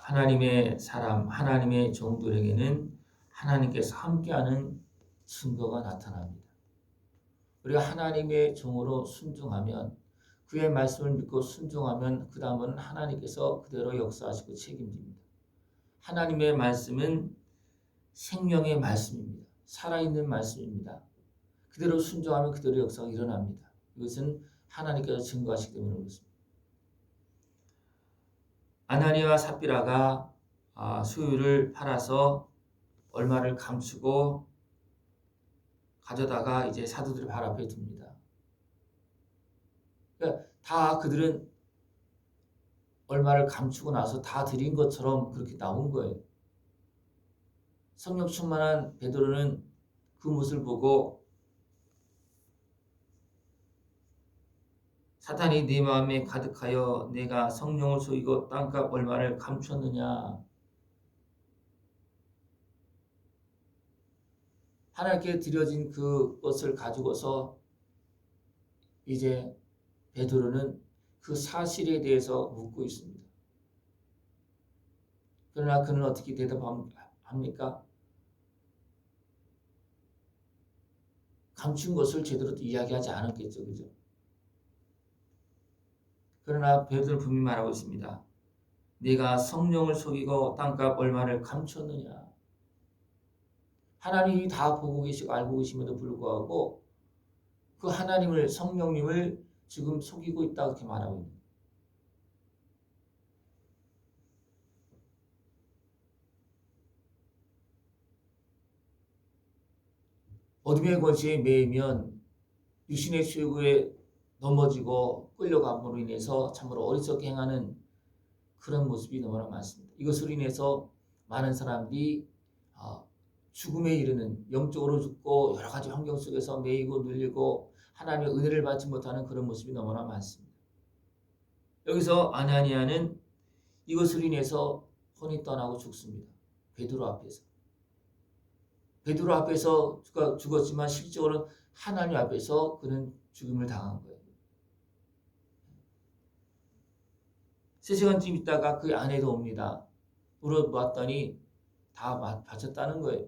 하나님의 사람, 하나님의 종들에게는 하나님께서 함께하는 증거가 나타납니다. 우리가 하나님의 종으로 순종하면, 그의 말씀을 믿고 순종하면 그 다음은 하나님께서 그대로 역사하시고 책임집니다. 하나님의 말씀은 생명의 말씀입니다. 살아있는 말씀입니다. 그대로 순종하면 그대로 역사가 일어납니다. 이것은 하나님께서 증거하시기 때문에 그렇습니다. 아나니아와 삽비라가 소유를 팔아서 얼마를 감추고 가져다가 이제 사도들의 발 앞에 둡니다. 그러니까 다 그들은 얼마를 감추고 나서 다 드린 것처럼 그렇게 나온 거예요. 성령 충만한 베드로는 그 모습을 보고 사탄이 네 마음에 가득하여 내가 성령을 속이고 땅값 얼마를 감췄느냐. 하나님께 드려진 그것을 가지고서 이제 베드로는 그 사실에 대해서 묻고 있습니다. 그러나 그는 어떻게 대답합니까? 감춘 것을 제대로 이야기하지 않았겠죠. 그죠? 그러나 베드로 분명히 말하고 있습니다. 네가 성령을 속이고 땅값 얼마를 감췄느냐. 하나님이 다 보고 계시고 알고 계심에도 불구하고 그 하나님을, 성령님을 지금 속이고 있다 그렇게 말하고 있는 거예요. 어둠의 권세에 매이면 유신의 수요구에 넘어지고 끌려감으로 인해서 참으로 어리석게 행하는 그런 모습이 너무나 많습니다. 이것으로 인해서 많은 사람들이 죽음에 이르는, 영적으로 죽고 여러 가지 환경 속에서 매이고 눌리고 하나님의 은혜를 받지 못하는 그런 모습이 너무나 많습니다. 여기서 아나니아는 이것으로 인해서 혼이 떠나고 죽습니다. 베드로 앞에서. 베드로 앞에서 죽었지만 실제로는 하나님 앞에서 그는 죽음을 당한 거예요. 3시간쯤 있다가 그 아내도 옵니다. 물어봤더니 다 바쳤다는 거예요.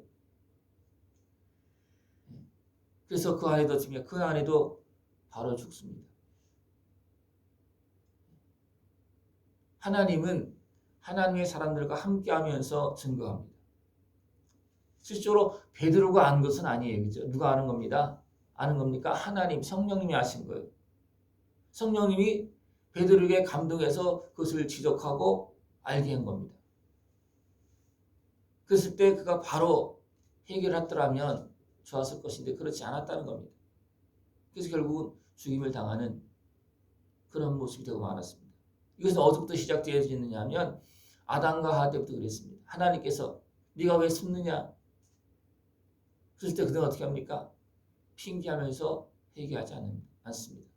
그래서 그 아내도 어떻게, 그 아내도 바로 죽습니다. 하나님은 하나님의 사람들과 함께하면서 증거합니다. 실제로 베드로가 아는 것은 아니에요. 그죠? 누가 아는 겁니다? 아는 겁니까? 하나님, 성령님이 아신 거예요. 성령님이 베드로에게 감동해서 그것을 지적하고 알게 한 겁니다. 그랬을 때 그가 바로 해결했더라면 좋았을 것인데 그렇지 않았다는 겁니다. 그래서 결국은 죽임을 당하는 그런 모습이 되고 말았습니다. 이것은 어디부터 시작되어지느냐 하면 아담과 하와 때부터 그랬습니다. 하나님께서 네가 왜 숨느냐? 그럴 때 그들은 어떻게 합니까? 핑계하면서 회개하지 않습니다.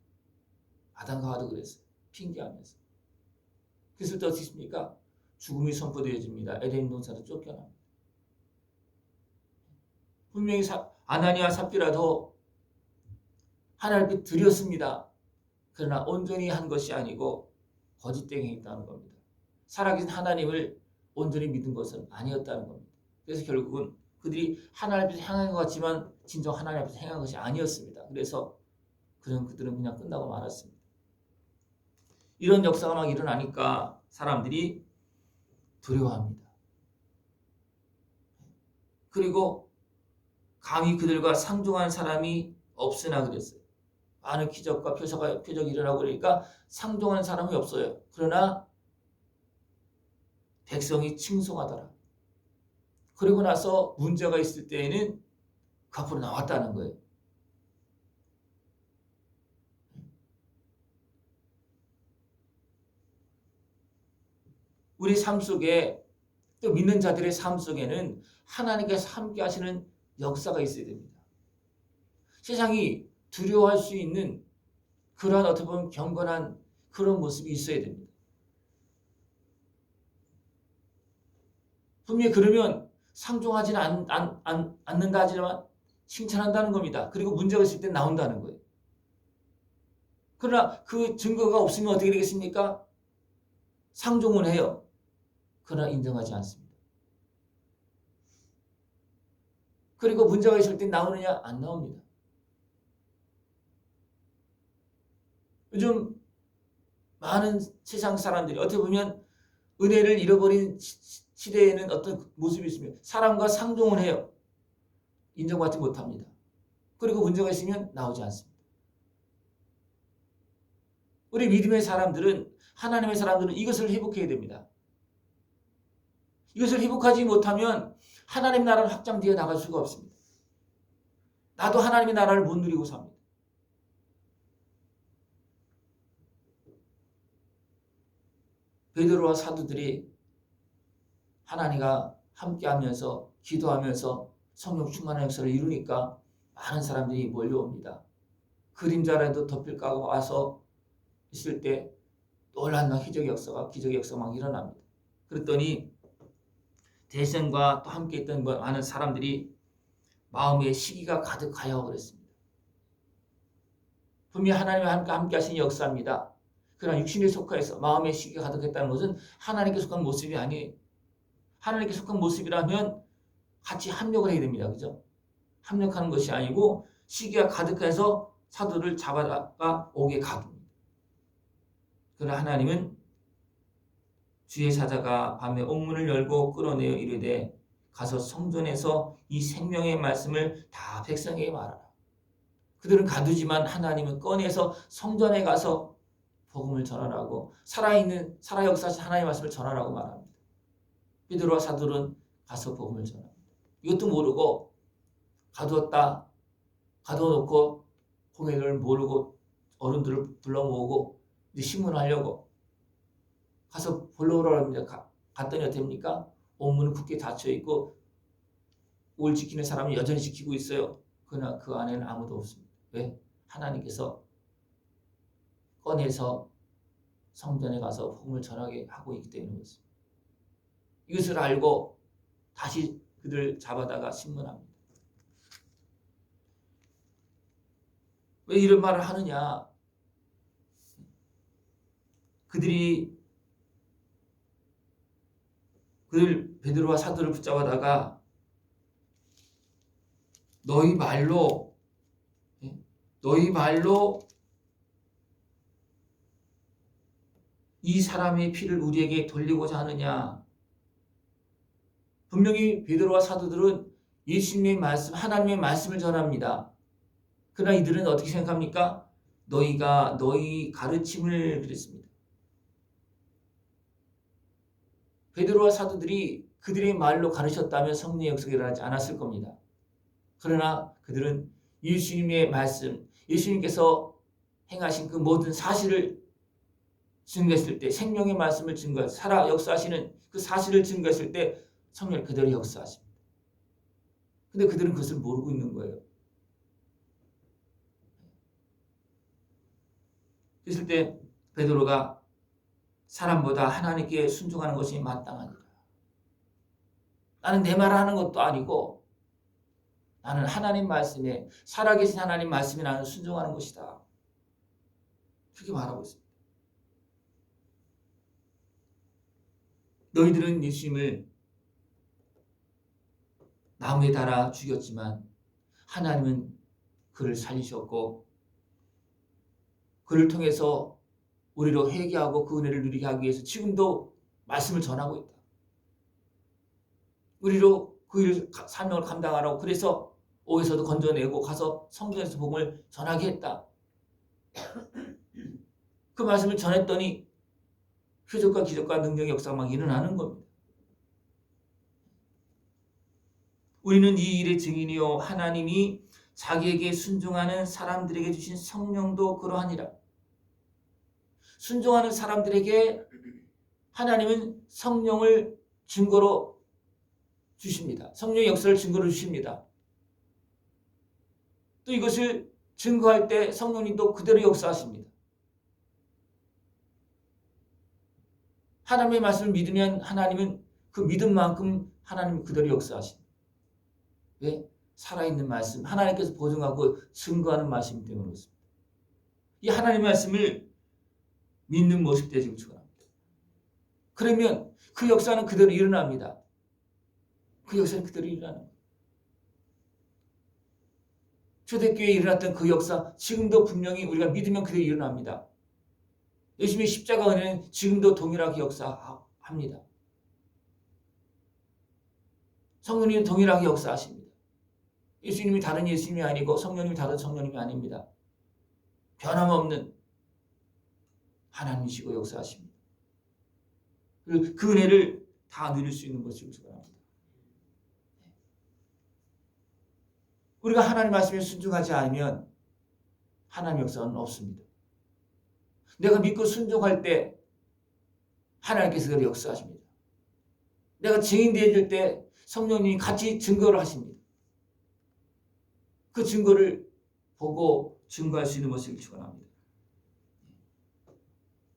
아담과 하와도 그랬어요. 핑계하면서. 그랬을 때 어떻게 했습니까? 죽음이 선포되어집니다. 에덴 동산에서 쫓겨납니다. 분명히 아나니아 삽비라도 하나님께 드렸습니다. 그러나 온전히 한 것이 아니고 거짓되게 했다는 겁니다. 살아계신 하나님을 온전히 믿은 것은 아니었다는 겁니다. 그래서 결국은 그들이 하나님 앞에서 행한 것 같지만 진정 하나님 앞에서 행한 것이 아니었습니다. 그래서 그들은 그냥 끝나고 말았습니다. 이런 역사가 막 일어나니까 사람들이 두려워합니다. 그리고 감히 그들과 상종한 사람이 없으나 그랬어요. 많은 기적과 표적이 일어나고 그러니까 상종하는 사람이 없어요. 그러나 백성이 칭송하더라. 그리고 나서 문제가 있을 때에는 그 앞으로 나왔다는 거예요. 우리 삶 속에, 또 믿는 자들의 삶 속에는 하나님께서 함께 하시는 역사가 있어야 됩니다. 세상이 두려워할 수 있는 그러한 어떻게 보면 경건한 그런 모습이 있어야 됩니다. 분명히 그러면 상종하지는 않는다 하지만 칭찬한다는 겁니다. 그리고 문제가 있을 때 나온다는 거예요. 그러나 그 증거가 없으면 어떻게 되겠습니까? 상종은 해요. 그러나 인정하지 않습니다. 그리고 문제가 있을 때 나오느냐? 안 나옵니다. 요즘 많은 세상 사람들이 어떻게 보면 은혜를 잃어버린 시대에는 어떤 모습이 있으면 사람과 상종을 해요. 인정받지 못합니다. 그리고 문제가 있으면 나오지 않습니다. 우리 믿음의 사람들은, 하나님의 사람들은 이것을 회복해야 됩니다. 이것을 회복하지 못하면 하나님 나라는 확장되어 나갈 수가 없습니다. 나도 하나님의 나라를 못 누리고 삽니다. 베드로와 사도들이 하나님과 함께하면서 기도하면서 성령 충만한 역사를 이루니까 많은 사람들이 몰려옵니다. 그림자라도 덮일까 하고 와서 있을 때 놀라운 기적의 역사가 막 일어납니다. 그랬더니 대생과 또 함께 있던 많은 사람들이 마음에 시기가 가득하여 그랬습니다. 분명히 하나님과 함께 하신 역사입니다. 그러나 육신에 속하여서 마음에 시기가 가득했다는 것은 하나님께 속한 모습이 아니에요. 하나님께 속한 모습이라면 같이 합력을 해야 됩니다. 그죠? 합력하는 것이 아니고 시기가 가득해서 사도를 잡아다가 옥에 가둡니다. 그러나 하나님은 주의 사자가 밤에 옥문을 열고 끌어내어 이르되 가서 성전에서 이 생명의 말씀을 다 백성에게 말하라. 그들은 가두지만 하나님은 꺼내서 성전에 가서 복음을 전하라고, 살아 역사하신 하나님의 말씀을 전하라고 말합니다. 베드로와 사도는 가서 복음을 전합니다. 이것도 모르고 가두어놓고 공회를 모르고 어른들을 불러 모으고 이제 신문하려고 가서 보러 오라고 합니다. 갔더니 어떻습니까? 옥문은 굳게 닫혀 있고 옥을 지키는 사람이 여전히 지키고 있어요. 그러나 그 안에는 아무도 없습니다. 왜? 하나님께서 꺼내서 성전에 가서 복음을 전하게 하고 있기 때문에 그렇습니다. 이것을 알고 다시 그들 잡아다가 신문합니다. 왜 이런 말을 하느냐? 그들 베드로와 사도를 붙잡아다가 너희 말로 이 사람의 피를 우리에게 돌리고자 하느냐? 분명히 베드로와 사도들은 예수님의 말씀, 하나님의 말씀을 전합니다. 그러나 이들은 어떻게 생각합니까? 너희가 너희 가르침을 그랬습니다. 베드로와 사도들이 그들의 말로 가르쳤다면 성령의 역사가 일어나지 않았을 겁니다. 그러나 그들은 예수님의 말씀, 예수님께서 행하신 그 모든 사실을 증거했을 때, 생명의 말씀을 살아 역사하시는 그 사실을 증거했을 때 성령이 그대로 역사하십니다. 근데 그들은 그것을 모르고 있는 거예요. 그랬을 때 베드로가 사람보다 하나님께 순종하는 것이 마땅하니라. 나는 내 말을 하는 것도 아니고 나는 하나님 말씀에, 살아계신 하나님 말씀에 나는 순종하는 것이다. 그렇게 말하고 있습니다. 너희들은 예수님을 나무에 달아 죽였지만 하나님은 그를 살리셨고 그를 통해서 우리로 회개하고 그 은혜를 누리게 하기 위해서 지금도 말씀을 전하고 있다. 우리로 그 일 사명을 감당하라고 그래서 옥에서도 건져내고 가서 성전에서 복음을 전하게 했다. 그 말씀을 전했더니 표적과 기적과 능력의 역사가 막 일어나는 겁니다. 우리는 이 일의 증인이요 하나님이 자기에게 순종하는 사람들에게 주신 성령도 그러하니라. 순종하는 사람들에게 하나님은 성령을 증거로 주십니다. 성령의 역사를 증거로 주십니다. 또 이것을 증거할 때 성령님도 그대로 역사하십니다. 하나님의 말씀을 믿으면 하나님은 그 믿음만큼 하나님은 그대로 역사하십니다. 왜? 살아있는 말씀, 하나님께서 보증하고 증거하는 말씀 때문에 그렇습니다. 이 하나님의 말씀을 믿는 모습 되시길 축원합니다. 그러면 그 역사는 그대로 일어납니다. 그 역사는 그대로 일어나는 거예요. 초대교회에 일어났던 그 역사 지금도 분명히 우리가 믿으면 그대로 일어납니다. 예수님의 십자가 은혜는 지금도 동일하게 역사합니다. 성령님은 동일하게 역사하십니다. 예수님이 다른 예수님이 아니고 성령님이 다른 성령님이 아닙니다. 변함없는 하나님이시고 역사하십니다. 그리고 그 은혜를 다 누릴 수 있는 것이 축원합니다. 우리가 하나님 말씀에 순종하지 않으면 하나님 역사는 없습니다. 내가 믿고 순종할 때 하나님께서 그를 역사하십니다. 내가 증인 되어질 때 성령님이 같이 증거를 하십니다. 그 증거를 보고 증거할 수 있는 것을 축원합니다.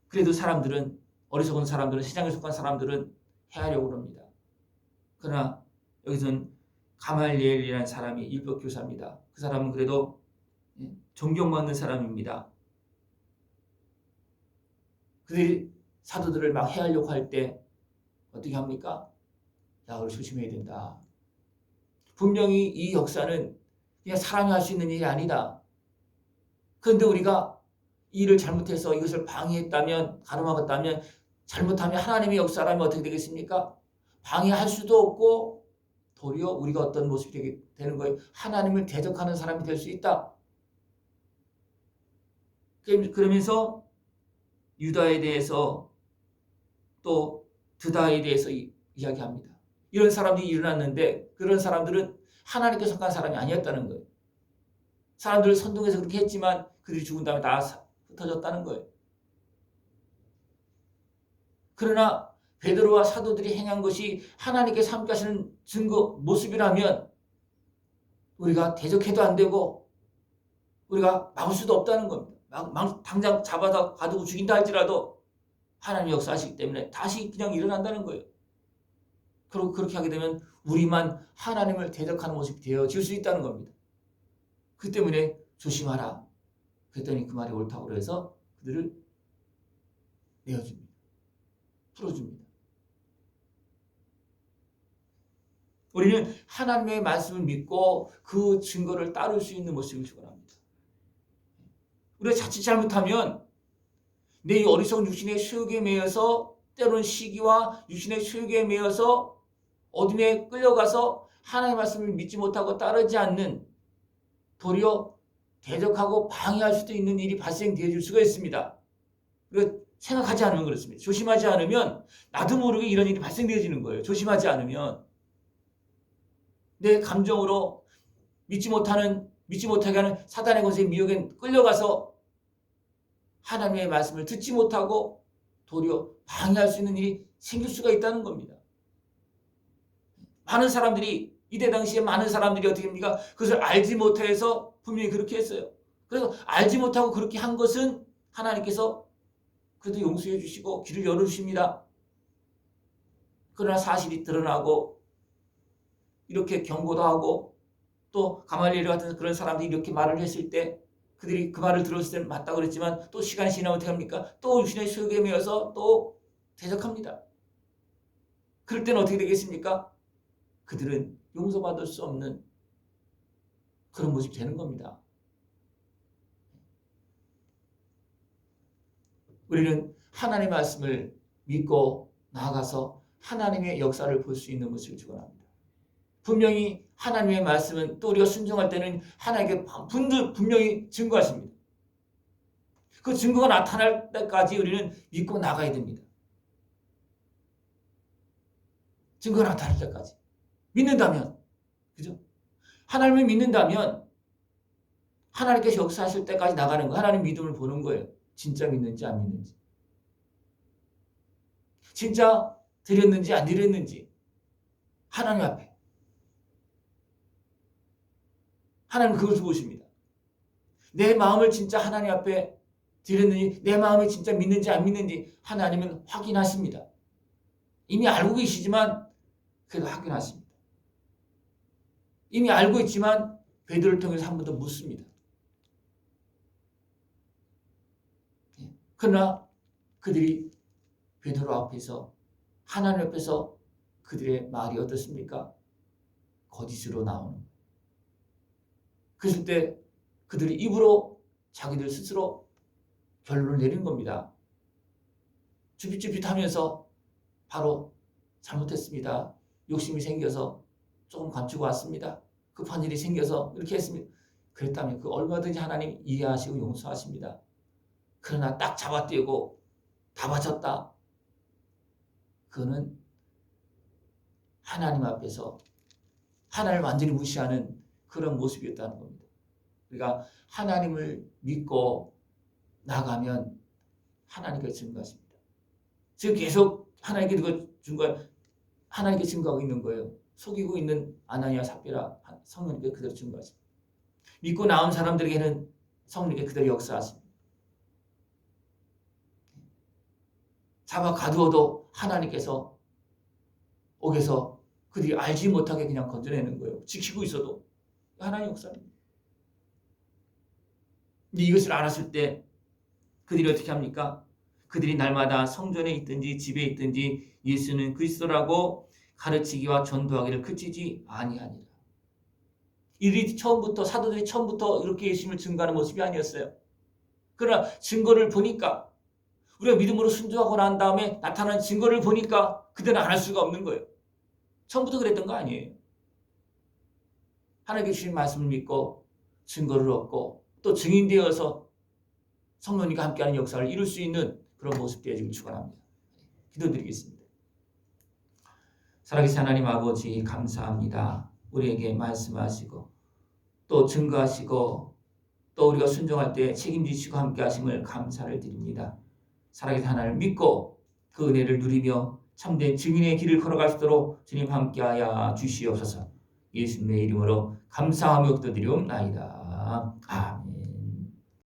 그래도 사람들은 어리석은 사람들은 세상에 속한 사람들은 해하려고 합니다. 그러나 여기서는 가말리엘이라는 사람이 율법 교사입니다. 그 사람은 그래도 존경받는 사람입니다. 그들이 사도들을 막 해하려고 할 때 어떻게 합니까? 야, 우리 조심해야 된다. 분명히 이 역사는 그냥 사람이 할 수 있는 일이 아니다. 그런데 우리가 이 일을 잘못해서 이것을 방해했다면, 가로막았다면, 잘못하면 하나님의 역사라면 어떻게 되겠습니까? 방해할 수도 없고 도리어 우리가 어떤 모습이 되는 거예요. 하나님을 대적하는 사람이 될 수 있다. 그러면서 유다에 대해서 또 드다에 대해서 이야기합니다. 이런 사람들이 일어났는데 그런 사람들은 하나님께 속한 사람이 아니었다는 거예요. 사람들을 선동해서 그렇게 했지만 그들이 죽은 다음에 다 흩어졌다는 거예요. 그러나 베드로와 사도들이 행한 것이 하나님께서 함께 하시는 증거, 모습이라면 우리가 대적해도 안 되고 우리가 막을 수도 없다는 겁니다. 당장 잡아다 가두고 죽인다 할지라도 하나님의 역사하시기 때문에 다시 그냥 일어난다는 거예요. 그리고 그렇게 하게 되면 우리만 하나님을 대적하는 모습이 되어질 수 있다는 겁니다. 그 때문에 조심하라. 그랬더니 그 말이 옳다고 해서 그들을 내어줍니다. 풀어줍니다. 우리는 하나님의 말씀을 믿고 그 증거를 따를 수 있는 모습을 축원합니다. 우리가 자칫 잘못하면 내 어리석은 육신의 소욕에 매여서 때로는 시기와 육신의 소욕에 매여서 어둠에 끌려가서 하나님의 말씀을 믿지 못하고 따르지 않는 도리어 대적하고 방해할 수도 있는 일이 발생되어질 수가 있습니다. 그리고 생각하지 않으면 그렇습니다. 조심하지 않으면 나도 모르게 이런 일이 발생되어지는 거예요. 조심하지 않으면 내 감정으로 믿지 못하게 하는 사단의 권세에 미혹에 끌려가서 하나님의 말씀을 듣지 못하고 도리어 방해할 수 있는 일이 생길 수가 있다는 겁니다. 많은 사람들이 이때 당시에 많은 사람들이 어떻게 합니까? 그것을 알지 못해서 분명히 그렇게 했어요. 그래서 알지 못하고 그렇게 한 것은 하나님께서 그래도 용서해 주시고 길을 열어주십니다. 그러나 사실이 드러나고 이렇게 경고도 하고 또 가말리엘 같은 그런 사람들이 이렇게 말을 했을 때 그들이 그 말을 들었을 때는 맞다고 그랬지만 또 시간이 지나면 어떻게 합니까? 또 육신의 소욕에 매여서 또 대적합니다. 그럴 때는 어떻게 되겠습니까? 그들은 용서받을 수 없는 그런 모습이 되는 겁니다. 우리는 하나님의 말씀을 믿고 나아가서 하나님의 역사를 볼 수 있는 것을 축원합니다. 분명히 하나님의 말씀은 또 우리가 순종할 때는 하나님께 분명히 증거하십니다. 그 증거가 나타날 때까지 우리는 믿고 나가야 됩니다. 증거가 나타날 때까지. 믿는다면, 그죠? 하나님을 믿는다면 하나님께서 역사하실 때까지 나가는 거예요. 하나님 믿음을 보는 거예요. 진짜 믿는지 안 믿는지. 진짜 드렸는지 안 드렸는지. 하나님 앞에. 하나님은 그것을 보십니다. 내 마음을 진짜 하나님 앞에 드렸는지, 내 마음이 진짜 믿는지 안 믿는지 하나님은 확인하십니다. 이미 알고 계시지만 그래도 확인하십니다. 이미 알고 있지만 베드로를 통해서 한 번 더 묻습니다. 그러나 그들이 베드로 앞에서 하나님 앞에서 그들의 말이 어떻습니까? 거짓으로 나오는. 그랬을 때 그들이 입으로 자기들 스스로 결론을 내린 겁니다. 쭈삣쭈삣하면서 바로 잘못했습니다. 욕심이 생겨서 조금 감추고 왔습니다. 급한 일이 생겨서 이렇게 했습니다. 그랬다면 그 얼마든지 하나님 이해하시고 용서하십니다. 그러나 딱 잡아떼고 다 바쳤다. 그거는 하나님 앞에서 하나님을 완전히 무시하는 그런 모습이었다는 겁니다. 우리가 하나님을 믿고 나가면 하나님께 증거하십니다. 지금 계속 하나님께 하나님께 증거하고 있는 거예요. 속이고 있는 아나니아 삽비라 성령님께 그대로 증거하십니다. 믿고 나온 사람들에게는 성령님께 그대로 역사하십니다. 잡아 가두어도 하나님께서 옥에서 그들이 알지 못하게 그냥 건져내는 거예요. 지키고 있어도 하나님 역사입니다. 근데 이것을 알았을 때 그들이 어떻게 합니까? 그들이 날마다 성전에 있든지 집에 있든지 예수는 그리스도라고 가르치기와 전도하기를 그치지 아니하니라. 이들이 처음부터 사도들이 처음부터 이렇게 예수님을 증거하는 모습이 아니었어요. 그러나 증거를 보니까 우리가 믿음으로 순종하고 난 다음에 나타난 증거를 보니까 그들은 안 할 수가 없는 거예요. 처음부터 그랬던 거 아니에요. 하나님께 주신 말씀을 믿고 증거를 얻고 또 증인되어서 성령님과 함께하는 역사를 이룰 수 있는 그런 모습 되어지길 축원합니다. 기도드리겠습니다. 살아계신 하나님 아버지 감사합니다. 우리에게 말씀하시고 또 증거하시고 또 우리가 순종할 때 책임지시고 함께하심을 감사를 드립니다. 살아계신 하나님을 믿고 그 은혜를 누리며 참된 증인의 길을 걸어갈 수 있도록 주님 함께하여 주시옵소서. 예수님의 이름으로 감사하며 기도드리옵나이다. 아멘.